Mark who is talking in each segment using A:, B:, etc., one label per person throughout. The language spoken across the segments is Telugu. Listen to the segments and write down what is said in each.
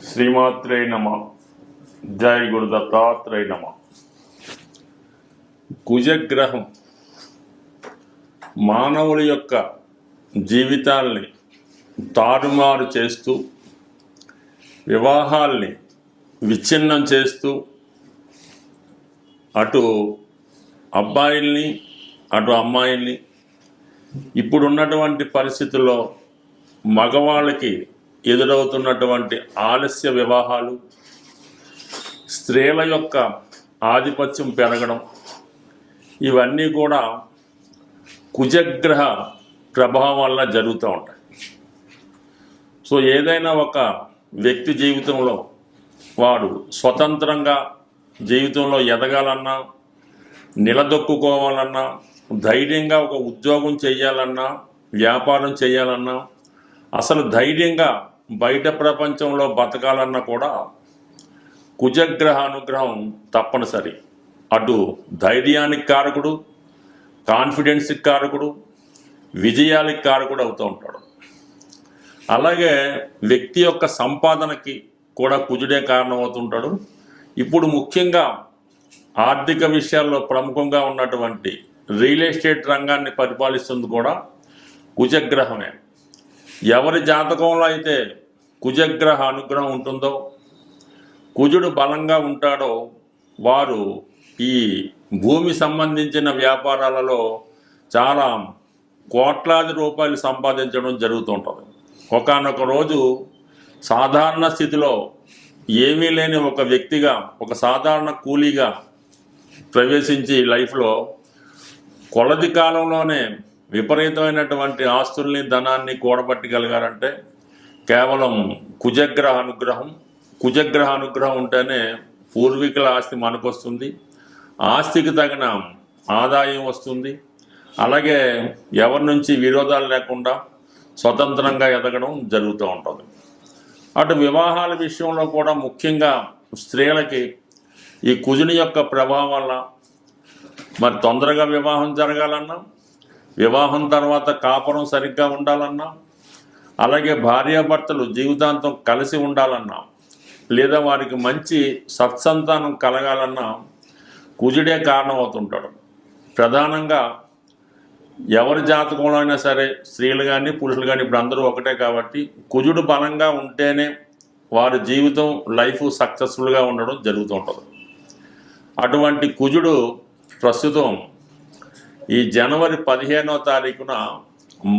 A: శ్రీమాత్రే నమ. జై గురు దత్తాత్రేయ నమ. కుజగ్రహం మానవుల యొక్క జీవితాల్ని తారుమారు చేస్తూ, వివాహాల్ని విచ్ఛిన్నం చేస్తూ, అటు అబ్బాయిల్ని అటు అమ్మాయిల్ని, ఇప్పుడున్నటువంటి పరిస్థితుల్లో మగవాళ్ళకి ఎదురవుతున్నటువంటి ఆలస్య వివాహాలు, స్త్రీల యొక్క ఆధిపత్యం పెరగడం, ఇవన్నీ కూడా కుజగ్రహ ప్రభావం వల్ల జరుగుతూ ఉంటాయి. సో ఏదైనా ఒక వ్యక్తి జీవితంలో వాడు స్వతంత్రంగా జీవితంలో ఎదగాలన్నా, నిలదొక్కుకోవాలన్నా, ధైర్యంగా ఒక ఉద్యోగం చేయాలన్నా, వ్యాపారం చేయాలన్నా, అసలు ధైర్యంగా బయట ప్రపంచంలో బతకాలన్నా కూడా కుజగ్రహ అనుగ్రహం తప్పనిసరి. అటు ధైర్యానికి కారకుడు, కాన్ఫిడెన్స్కి కారకుడు, విజయానికి కారకుడు అవుతూ ఉంటాడు. అలాగే వ్యక్తి యొక్క సంపాదనకి కూడా కుజుడే కారణమవుతుంటాడు. ఇప్పుడు ముఖ్యంగా ఆర్థిక విషయాల్లో ప్రముఖంగా ఉన్నటువంటి రియల్ ఎస్టేట్ రంగాన్ని పరిపాలిస్తుంది కూడా కుజగ్రహమే. ఎవరి జాతకంలో అయితే కుజగ్రహ అనుగ్రహం ఉంటుందో, కుజుడు బలంగా ఉంటాడో, వారు ఈ భూమి సంబంధించిన వ్యాపారాలలో చాలా కోట్లాది రూపాయలు సంపాదించడం జరుగుతూ ఉంటుంది. ఒకానొక రోజు సాధారణ స్థితిలో ఏమీ లేని ఒక వ్యక్తిగా, ఒక సాధారణ కూలీగా ప్రవేశించి లైఫ్లో కొలది కాలంలోనే విపరీతమైనటువంటి ఆస్తుల్ని, ధనాన్ని కూడబట్టగలిగారంటే కేవలం కుజగ్రహ అనుగ్రహం. కుజగ్రహ అనుగ్రహం ఉంటేనే పూర్వీకుల ఆస్తి మనకు వస్తుంది, ఆస్తికి తగిన ఆదాయం వస్తుంది. అలాగే ఎవరి నుంచి విరోధాలు లేకుండా స్వతంత్రంగా ఎదగడం జరుగుతూ ఉంటుంది. అటు వివాహాల విషయంలో కూడా ముఖ్యంగా స్త్రీలకి ఈ కుజుని యొక్క ప్రభావం వల్ల మరి తొందరగా వివాహం జరగాలన్నా, వివాహం తర్వాత కాపురం సరిగ్గా ఉండాలన్నా, అలాగే భార్యాభర్తలు జీవితాంతం కలిసి ఉండాలన్నా, లేదా వారికి మంచి సత్సంతానం కలగాలన్నా కుజుడే కారణం అవుతుంటాడు. ప్రధానంగా ఎవరి జాతకంలో అయినా సరే, స్త్రీలు కానీ పురుషులు కానీ, ఇప్పుడు అందరూ ఒకటే కాబట్టి కుజుడు బలంగా ఉంటేనే వారి జీవితం, లైఫ్ సక్సెస్ఫుల్గా ఉండడం జరుగుతూ ఉంటుంది. అటువంటి కుజుడు ప్రస్తుతం ఈ జనవరి 15వ తారీఖున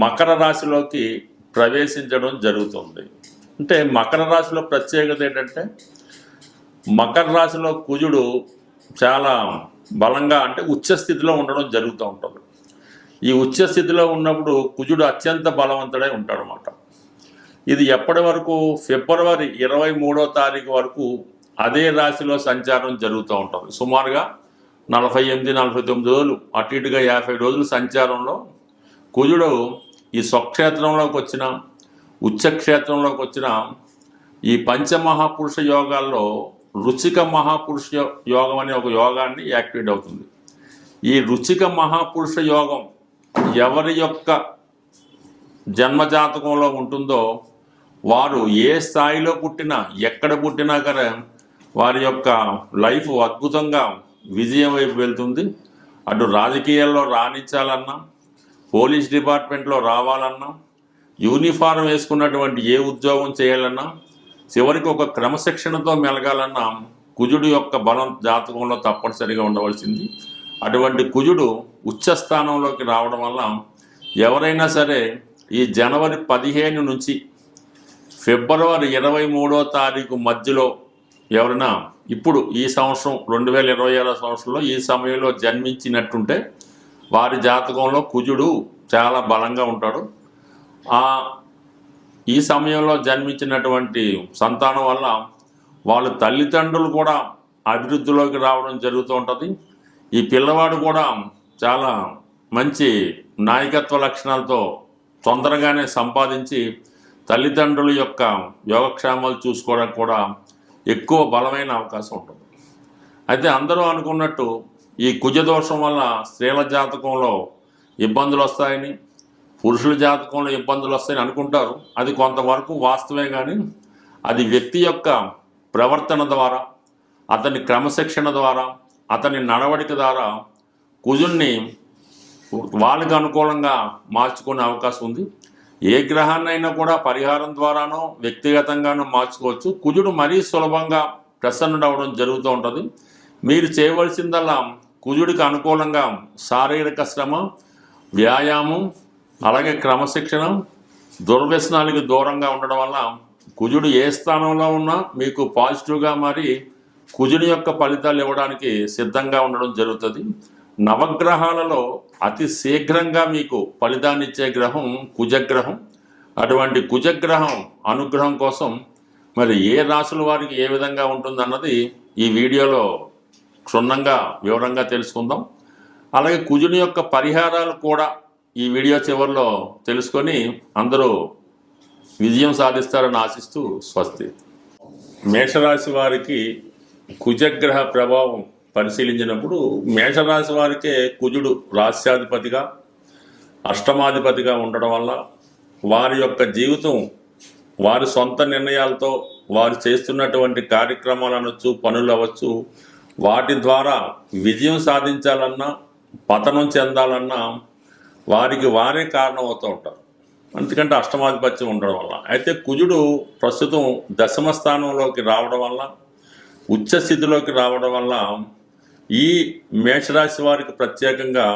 A: మకర రాశిలోకి ప్రవేశించడం జరుగుతుంది. అంటే మకర రాశిలో ప్రత్యేకత ఏంటంటే, మకర రాశిలో కుజుడు చాలా బలంగా, అంటే ఉచ్చస్థితిలో ఉండడం జరుగుతూ ఉంటుంది. ఈ ఉచ్చస్థితిలో ఉన్నప్పుడు కుజుడు అత్యంత బలవంతుడై ఉంటాడనమాట. ఇది ఎప్పటి వరకు? ఫిబ్రవరి 23వ తారీఖు వరకు అదే రాశిలో సంచారం జరుగుతూ ఉంటుంది. సుమారుగా 48-49 రోజులు, అటు ఇటుగా 50 రోజుల సంచారంలో కుజుడు ఈ స్వక్షేత్రంలోకి వచ్చిన, ఉచ్చక్షేత్రంలోకి వచ్చిన ఈ పంచమహాపురుష యోగాల్లో రుచిక మహాపురుష యోగం అనే ఒక యోగాన్ని యాక్టివేట్ అవుతుంది. ఈ రుచిక మహాపురుష యోగం ఎవరి యొక్క జన్మజాతకంలో ఉంటుందో వారు ఏ స్థాయిలో పుట్టినా, ఎక్కడ పుట్టినా కానీ వారి యొక్క లైఫ్ అద్భుతంగా విజయం వైపు వెళ్తుంది. అటు రాజకీయాల్లో రాణించాలన్నా, పోలీస్ డిపార్ట్మెంట్లో రావాలన్నా, యూనిఫారం వేసుకున్నటువంటి ఏ ఉద్యోగం చేయాలన్నా, చివరికి ఒక క్రమశిక్షణతో మెలగాలన్నా కుజుడు యొక్క బలం జాతకంలో తప్పనిసరిగా ఉండవలసింది. అటువంటి కుజుడు ఉచ్చస్థానంలోకి రావడం వల్ల ఎవరైనా సరే ఈ జనవరి 15 నుంచి ఫిబ్రవరి 23వ తారీఖు మధ్యలో ఎవరైనా ఇప్పుడు ఈ సంవత్సరం 2026 సంవత్సరంలో ఈ సమయంలో జన్మించినట్టుంటే వారి జాతకంలో కుజుడు చాలా బలంగా ఉంటాడు. ఈ సమయంలో జన్మించినటువంటి సంతానం వల్ల వాళ్ళ తల్లిదండ్రులు కూడా అభివృద్ధిలోకి రావడం జరుగుతూ ఉంటుంది. ఈ పిల్లవాడు కూడా చాలా మంచి నాయకత్వ లక్షణాలతో తొందరగానే సంపాదించి తల్లిదండ్రుల యొక్క యోగక్షేమాలు చూసుకోవడానికి కూడా ఎక్కువ బలమైన అవకాశం ఉంటుంది. అయితే అందరూ అనుకున్నట్టు ఈ కుజదోషం వల్ల స్త్రీల జాతకంలో ఇబ్బందులు వస్తాయని, పురుషుల జాతకంలో ఇబ్బందులు వస్తాయని అనుకుంటారు. అది కొంతవరకు వాస్తవే, కానీ అది వ్యక్తి యొక్క ప్రవర్తన ద్వారా, అతని క్రమశిక్షణ ద్వారా, అతని నడవడిక ద్వారా కుజుడిని వాళ్ళకి అనుకూలంగా మార్చుకునే అవకాశం ఉంది. ఏ గ్రహాన్నైనా కూడా పరిహారం ద్వారానో వ్యక్తిగతంగానో మార్చుకోవచ్చు. కుజుడు మరీ సులభంగా ప్రసన్నుడు అవ్వడం జరుగుతూ ఉంటుంది. మీరు చేయవలసిందల్లా కుజుడికి అనుకూలంగా శారీరక శ్రమ, వ్యాయామం, అలాగే క్రమశిక్షణ, దుర్వ్యసనాలకి దూరంగా ఉండడం వల్ల కుజుడు ఏ స్థానంలో ఉన్నా మీకు పాజిటివ్గా మారి కుజుని యొక్క ఫలితాలు ఇవ్వడానికి సిద్ధంగా ఉండడం జరుగుతుంది. నవగ్రహాలలో అతి శీఘ్రంగా మీకు ఫలితాన్ని ఇచ్చే గ్రహం కుజగ్రహం. అటువంటి కుజగ్రహం అనుగ్రహం కోసం మరి ఏ రాశుల వారికి ఏ విధంగా ఉంటుందన్నది ఈ వీడియోలో క్షుణ్ణంగా వివరంగా తెలుసుకుందాం. అలాగే కుజుని యొక్క పరిహారాలు కూడా ఈ వీడియో చివరిలో తెలుసుకొని అందరూ విజయం సాధిస్తారని ఆశిస్తూ స్వస్తి. మేషరాశి వారికి కుజగ్రహ ప్రభావం పరిశీలించినప్పుడు మేషరాశి వారికే కుజుడు రాశ్యాధిపతిగా, అష్టమాధిపతిగా ఉండడం వల్ల వారి యొక్క జీవితం వారి సొంత నిర్ణయాలతో వారు చేస్తున్నటువంటి కార్యక్రమాలు అనొచ్చు, పనులు అవ్వచ్చు, వాటి ద్వారా విజయం సాధించాలన్నా పతనం చెందాలన్నా వారికి వారే కారణం అవుతూ ఉంటారు. ఎందుకంటే అష్టమాధిపత్యం ఉండడం వల్ల. అయితే కుజుడు ప్రస్తుతం దశమ స్థానంలోకి రావడం వల్ల, ఉచ్చ స్థితిలోకి రావడం వల్ల ఈ మేషరాశి వారికి ప్రత్యేకంగా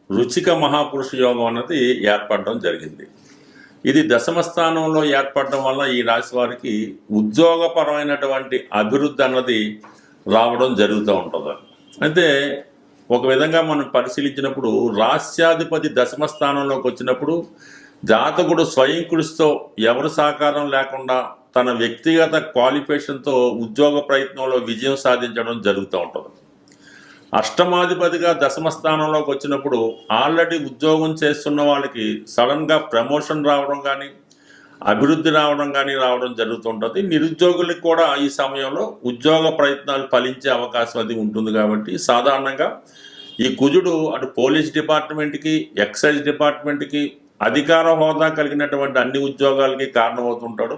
A: రుచిక మహాపురుష యోగం అన్నది ఏర్పడడం జరిగింది. ఇది దశమ స్థానంలో ఏర్పడడం వల్ల ఈ రాశి వారికి ఉద్యోగపరమైనటువంటి అభివృద్ధి అన్నది రావడం జరుగుతూ ఉంటుంది. అయితే ఒక విధంగా మనం పరిశీలించినప్పుడు రాశ్యాధిపతి దశమ స్థానంలోకి వచ్చినప్పుడు జాతకుడు స్వయం కృషితో ఎవరి సహకారం లేకుండా తన వ్యక్తిగత క్వాలిఫికేషన్తో ఉద్యోగ ప్రయత్నంలో విజయం సాధించడం జరుగుతూ ఉంటుంది. అష్టమాధిపతిగా దశమ స్థానంలోకి వచ్చినప్పుడు ఆల్రెడీ ఉద్యోగం చేస్తున్న వాళ్ళకి సడన్గా ప్రమోషన్ రావడం కానీ, అభివృద్ధి రావడం జరుగుతుంటుంది. నిరుద్యోగులకు కూడా ఈ సమయంలో ఉద్యోగ ప్రయత్నాలు ఫలించే అవకాశం అది ఉంటుంది. కాబట్టి సాధారణంగా ఈ కుజుడు అటు పోలీస్ డిపార్ట్మెంట్కి, ఎక్సైజ్ డిపార్ట్మెంట్కి, అధికార హోదా కలిగినటువంటి అన్ని ఉద్యోగాలకి కారణమవుతుంటాడు.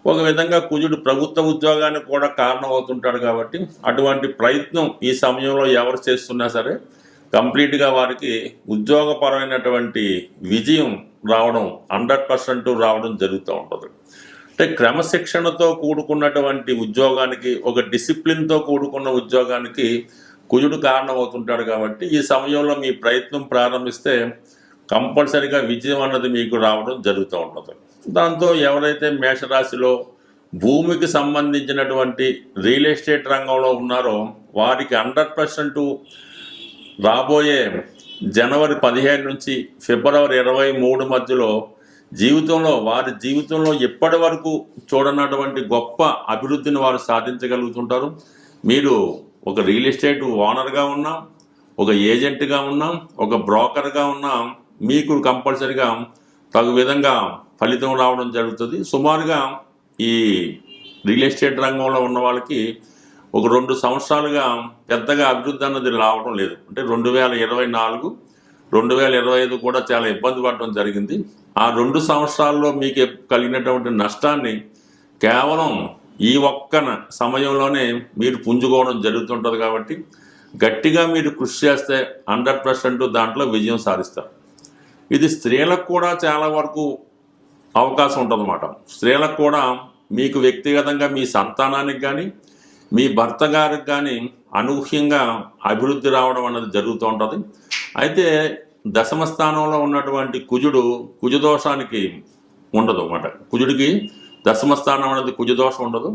A: ఒక విధంగా కుజుడు ప్రభుత్వ ఉద్యోగానికి కూడా కారణమవుతుంటాడు. కాబట్టి అటువంటి ప్రయత్నం ఈ సమయంలో ఎవరు చేస్తున్నా సరే కంప్లీట్గా వారికి ఉద్యోగపరమైనటువంటి విజయం రావడం 100% రావడం జరుగుతూ ఉంటుంది. అంటే క్రమశిక్షణతో కూడుకున్నటువంటి ఉద్యోగానికి, ఒక డిసిప్లిన్తో కూడుకున్న ఉద్యోగానికి కుజుడు కారణమవుతుంటాడు. కాబట్టి ఈ సమయంలో మీ ప్రయత్నం ప్రారంభిస్తే కంపల్సరిగా విజయం అన్నది మీకు రావడం జరుగుతూ ఉంటుంది. దాంతో ఎవరైతే మేషరాశిలో భూమికి సంబంధించినటువంటి రియల్ ఎస్టేట్ రంగంలో ఉన్నారో వారికి 100% రాబోయే జనవరి 15 నుంచి ఫిబ్రవరి 23 మధ్యలో వారి జీవితంలో ఎప్పటి వరకు చూడనటువంటి గొప్ప అభివృద్ధిని వారు సాధించగలుగుతుంటారు. మీరు ఒక రియల్ ఎస్టేట్ ఓనర్గా ఉన్నా, ఒక ఏజెంట్గా ఉన్నా, ఒక బ్రోకర్గా ఉన్నా మీకు కంపల్సరిగా తగు విధంగా ఫలితం రావడం జరుగుతుంది. సుమారుగా ఈ రియల్ ఎస్టేట్ రంగంలో ఉన్న వాళ్ళకి ఒక 2 సంవత్సరాలుగా పెద్దగా అభివృద్ధి అన్నది రావడం లేదు. అంటే 2024, 2025 కూడా చాలా ఇబ్బంది పడడం జరిగింది. ఆ 2 సంవత్సరాల్లో మీకు కలిగినటువంటి నష్టాన్ని కేవలం ఈ ఒక్క సమయంలోనే మీరు పుంజుకోవడం జరుగుతుంటుంది. కాబట్టి గట్టిగా మీరు కృషి చేస్తే 100% దాంట్లో విజయం సాధిస్తారు. ఇది స్త్రీలకు కూడా చాలా వరకు అవకాశం ఉంటుందన్నమాట. స్త్రీలకు కూడా మీకు వ్యక్తిగతంగా మీ సంతానానికి కానీ, మీ భర్త గారికి కానీ అనూహ్యంగా అభివృద్ధి రావడం అన్నది జరుగుతూ ఉంటుంది. అయితే దశమ స్థానంలో ఉన్నటువంటి కుజదోషానికి ఉండదు అన్నమాట. కుజుడికి దశమ స్థానం అనేది కుజదోషం ఉండదు.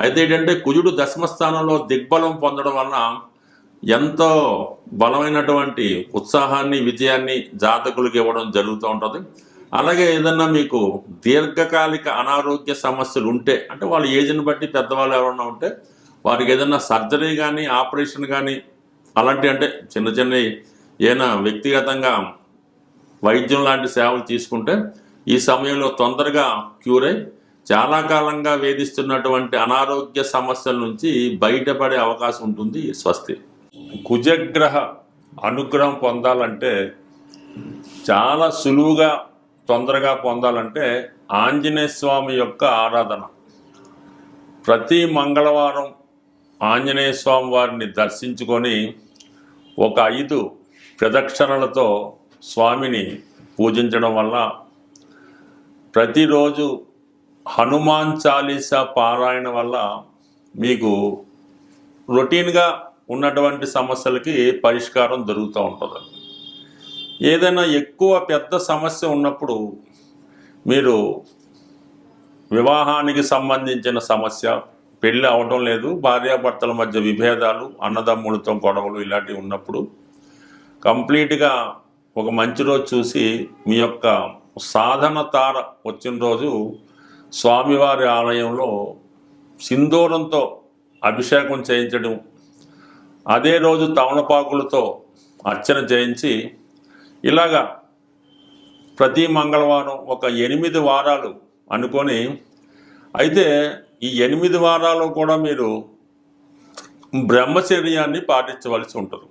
A: అయితే ఏంటంటే కుజుడు దశమ స్థానంలో దిగ్బలం పొందడం వలన ఎంతో బలమైనటువంటి ఉత్సాహాన్ని, విజయాన్ని జాతకులకు ఇవ్వడం జరుగుతూ ఉంటుంది. అలాగే ఏదన్నా మీకు దీర్ఘకాలిక అనారోగ్య సమస్యలు ఉంటే, అంటే వాళ్ళ ఏజ్ని బట్టి పెద్దవాళ్ళు ఎవరన్నా ఉంటే వారికి ఏదన్నా సర్జరీ కానీ, ఆపరేషన్ కానీ అలాంటి, అంటే చిన్న ఏదైనా వ్యక్తిగతంగా వైద్యం లాంటి సేవలు తీసుకుంటే ఈ సమయంలో తొందరగా క్యూర్ అయి చాలా కాలంగా వేధిస్తున్నటువంటి అనారోగ్య సమస్యల నుంచి బయటపడే అవకాశం ఉంటుంది. స్వస్తి. కుజగ్రహ అనుగ్రహం పొందాలంటే, చాలా సులువుగా తొందరగా పొందాలంటే ఆంజనేయ స్వామి యొక్క ఆరాధన. ప్రతి మంగళవారం ఆంజనేయ స్వామి వారిని దర్శించుకొని ఒక 5 ప్రదక్షిణలతో స్వామిని పూజించడం వల్ల, ప్రతిరోజు హనుమాన్ చాలీసా పారాయణ వల్ల మీకు రొటీన్గా ఉన్నటువంటి సమస్యలకి పరిష్కారం దొరుకుతూ ఉంటుంది. ఏదైనా ఎక్కువ పెద్ద సమస్య ఉన్నప్పుడు మీరు వివాహానికి సంబంధించిన సమస్య, పెళ్ళి అవడం లేదు, భార్యాభర్తల మధ్య విభేదాలు, అన్నదమ్ములతో గొడవలు ఇలాంటివి ఉన్నప్పుడు కంప్లీట్గా ఒక మంచి రోజు చూసి మీ యొక్క సాధన తార వచ్చిన రోజు స్వామివారి ఆలయంలో సింధూరంతో అభిషేకం చేయించడం, అదే రోజు తమలపాకులతో అర్చన చేయించి, ఇలాగా ప్రతి మంగళవారం ఒక 8 వారాలు అనుకొని, అయితే ఈ 8 వారాలు కూడా మీరు బ్రహ్మచర్యాన్ని పాటించవలసి ఉంటుంది.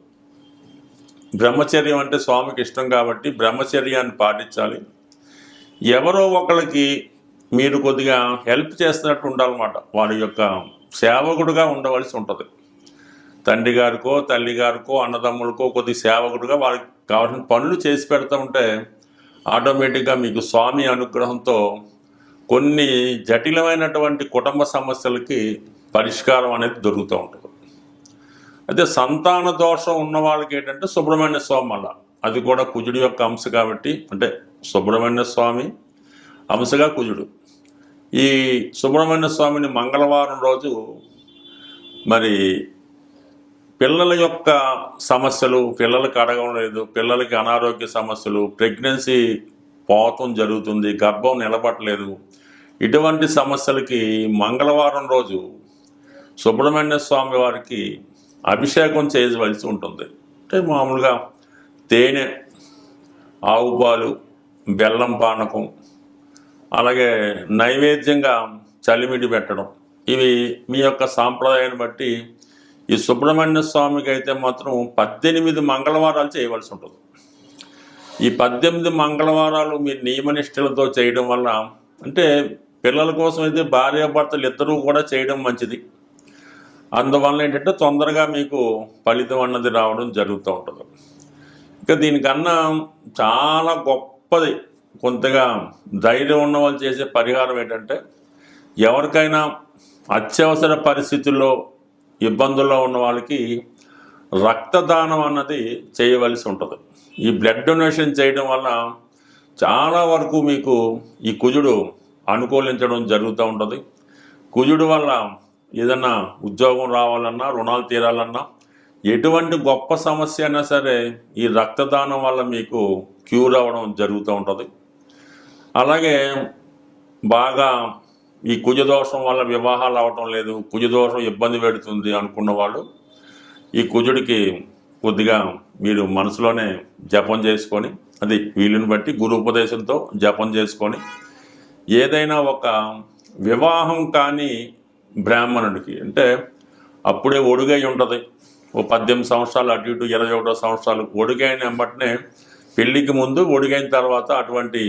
A: బ్రహ్మచర్యం అంటే స్వామికి ఇష్టం కాబట్టి బ్రహ్మచర్యాన్ని పాటించాలి. ఎవరో ఒకరికి మీరు కొద్దిగా హెల్ప్ చేస్తున్నట్టు ఉండాలన్నమాట. వారి యొక్క సేవకుడుగా ఉండవలసి ఉంటుంది. తండ్రి గారికో, తల్లి గారికో, అన్నదమ్ములకో కొద్ది సేవకుడుగా వారికి కావాల్సిన పనులు చేసి పెడతా ఉంటే ఆటోమేటిక్గా మీకు స్వామి అనుగ్రహంతో కొన్ని జటిలమైనటువంటి కుటుంబ సమస్యలకి పరిష్కారం అనేది దొరుకుతూ ఉంటుంది. అయితే సంతాన దోషం ఉన్న వాళ్ళకి ఏంటంటే సుబ్రహ్మణ్య స్వామి అలా, అది కూడా కుజుడి యొక్క అంశ కాబట్టి, అంటే సుబ్రహ్మణ్య స్వామి అంశగా కుజుడు. ఈ సుబ్రహ్మణ్య స్వామిని మంగళవారం రోజు మరి పిల్లల యొక్క సమస్యలు, పిల్లలకి అడగడం లేదు, పిల్లలకి అనారోగ్య సమస్యలు, ప్రెగ్నెన్సీ పోతం జరుగుతుంది, గర్భం నిలబట్టలేదు, ఇటువంటి సమస్యలకి మంగళవారం రోజు సుబ్రహ్మణ్య స్వామి వారికి అభిషేకం చేయవలసి ఉంటుంది. అంటే మామూలుగా తేనె, ఆవు పాలు, బెల్లం పానకం, అలాగే నైవేద్యంగా చలిమిడి పెట్టడం, ఇవి మీ యొక్క సాంప్రదాయాన్ని బట్టి ఈ సుబ్రహ్మణ్య స్వామికి అయితే మాత్రం 18 మంగళవారాలు చేయవలసి ఉంటుంది. ఈ 18 మంగళవారాలు మీరు నియమనిష్టలతో చేయడం వల్ల, అంటే పిల్లల కోసం అయితే భార్యాభర్తలు ఇద్దరూ కూడా చేయడం మంచిది. అందువల్ల ఏంటంటే తొందరగా మీకు ఫలితం అన్నది రావడం జరుగుతూ ఉంటుంది. ఇక దీనికన్నా చాలా గొప్పది, కొంతగా ధైర్యం ఉన్న వాళ్ళు చేసే పరిహారం ఏంటంటే, ఎవరికైనా అత్యవసర పరిస్థితుల్లో ఇబ్బందుల్లో ఉన్న వాళ్ళకి రక్తదానం అన్నది చేయవలసి ఉంటుంది. ఈ బ్లడ్ డొనేషన్ చేయడం వల్ల చాలా వరకు మీకు ఈ కుజుడు అనుకూలించడం జరుగుతూ ఉంటుంది. కుజుడు వల్ల ఏదన్నా ఉద్యోగం రావాలన్నా, రుణాలు తీరాలన్నా, ఎటువంటి గొప్ప సమస్య అయినా సరే ఈ రక్తదానం వల్ల మీకు క్యూర్ అవ్వడం జరుగుతూ ఉంటుంది. అలాగే బాగా ఈ కుజదోషం వల్ల వివాహాలు అవ్వటం లేదు, కుజదోషం ఇబ్బంది పెడుతుంది అనుకున్న వాళ్ళు ఈ కుజుడికి కొద్దిగా మీరు మనసులోనే జపం చేసుకొని, అది వీలుని బట్టి గురు ఉపదేశంతో జపం చేసుకొని, ఏదైనా ఒక వివాహం కాని బ్రాహ్మణుడికి, అంటే అప్పుడే ఒడుగై ఉంటుంది, ఓ 18 సంవత్సరాలు అటు ఇటు 21 సంవత్సరాలు ఒడుగైన వెంబటనే, పెళ్ళికి ముందు ఒడుగైన తర్వాత అటువంటి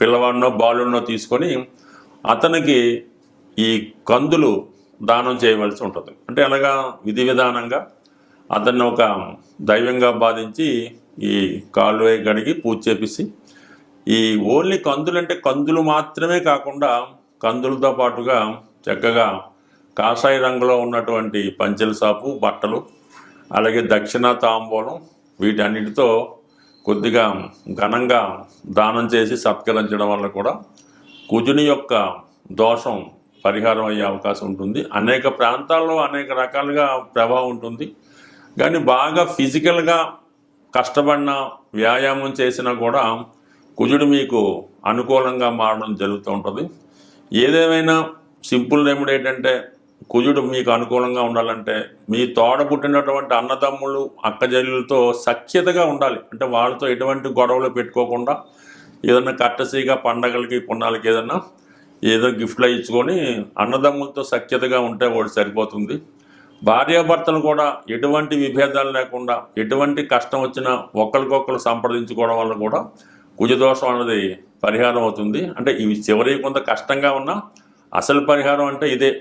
A: పిల్లవాడినో బాలుడినో తీసుకొని అతనికి ఈ కందులు దానం చేయవలసి ఉంటుంది. అంటే అలాగా విధి విధానంగా అతన్ని ఒక దైవంగా బాధించి ఈ కాలువే గడిగి పూజ చేపిసి, ఈ ఓన్లీ కందులు అంటే కందులు మాత్రమే కాకుండా కందులతో పాటుగా చక్కగా కాషాయ రంగులో ఉన్నటువంటి పంచెల సాపు, బట్టలు, అలాగే దక్షిణ తాంబూలం, వీటన్నిటితో కొద్దిగా ఘనంగా దానం చేసి సత్కరించడం వల్ల కూడా కుజుని యొక్క దోషం పరిహారం అయ్యే అవకాశం ఉంటుంది. అనేక ప్రాంతాల్లో అనేక రకాలుగా ప్రభావం ఉంటుంది. కానీ బాగా ఫిజికల్గా కష్టపడిన, వ్యాయామం చేసినా కూడా కుజుడు మీకు అనుకూలంగా మారడం జరుగుతూ ఉంటుంది. ఏదేమైనా సింపుల్ రెమెడీ ఏంటంటే, కుజుడు మీకు అనుకూలంగా ఉండాలంటే మీ తోడ పుట్టినటువంటి అన్నదమ్ములు, అక్కజల్లులతో సఖ్యతగా ఉండాలి. అంటే వాళ్ళతో ఎటువంటి గొడవలు పెట్టుకోకుండా ఏదన్నా కట్టసీగా పండగలకి, పుణ్యాలకి ఏదో గిఫ్ట్లు ఇచ్చుకొని అన్నదమ్ములతో సఖ్యతగా ఉంటే వాడు సరిపోతుంది. భార్యాభర్తలు కూడా ఎటువంటి విభేదాలు లేకుండా, ఎటువంటి కష్టం వచ్చినా ఒకరికొకరు సంప్రదించుకోవడం వల్ల కూడా కుజదోషం అనేది పరిహారం అవుతుంది. అంటే ఇవి చివరి కొంత కష్టంగా ఉన్నా అసలు పరిహారం అంటే ఇదే.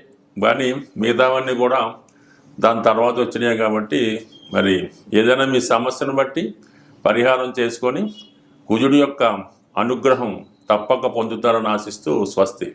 A: కానీ మిగతావన్నీ కూడా దాని తర్వాత వచ్చినాయి కాబట్టి మరి ఏదైనా మీ సమస్యను బట్టి పరిహారం చేసుకొని కుజుడి యొక్క అనుగ్రహం తప్పక పొందుతారని ఆశిస్తూ స్వస్తి.